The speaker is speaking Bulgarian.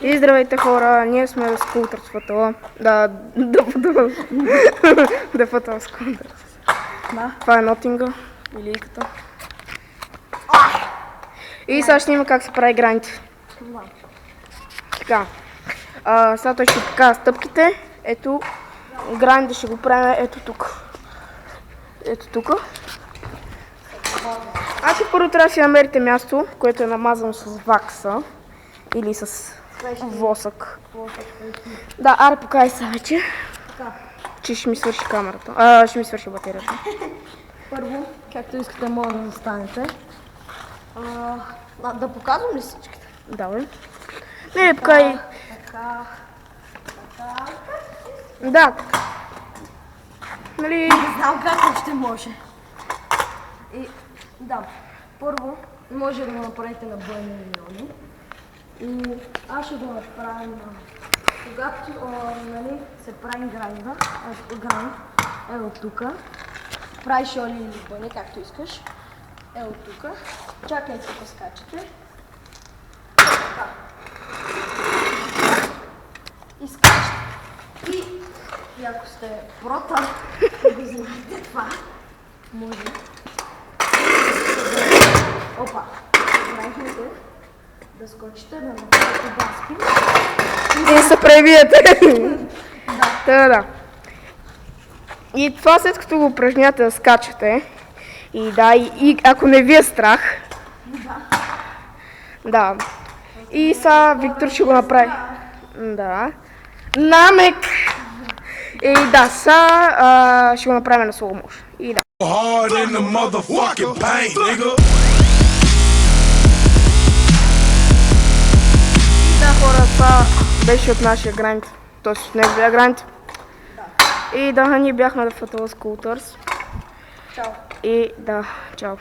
И здравейте хора, ние сме The Scooters Photo. Да, The Photo Scooters. Да. Това е нотинга, илийката. И сега ще има как се прави граните. Да. Така. Сега той ще покажа стъпките. Ето, граните ще го правим ето тук. Ето тук. Първо трябва да си намерите място, което е намазано с вакса или с восък. Да, аре покажи се вече, че ще ми свърши камерата. Ще ми свърши батерията. Първо, както искате, може да застанете. Да показвам ли всичките? Давай. Не, покажи. Така. Да. Нали... Не знам как ще може. И да, първо може да го направите на бойни милиони. И аз ще го направя на... Когато се прави грайнда, ето тук. Правиш оли или бъне, както искаш. Ето тук. Чакайте да скачате. Така. И скачате. И ако сте прота, да го знаете това, може. Опа! Знаете да скочите, да направите баспин. И се превиете. Да. И това след като го упражнявате да скачате, и ако не ви е страх, да. И сега Виктор ще го направи. Да. Намек! И да, сега ще го направим на slow motion. И да. Да, хора, това беше от нашия гранд, т.е. от неговия гранд. И да, ние бяхме The Photo Scooters. Чао. И да, чао.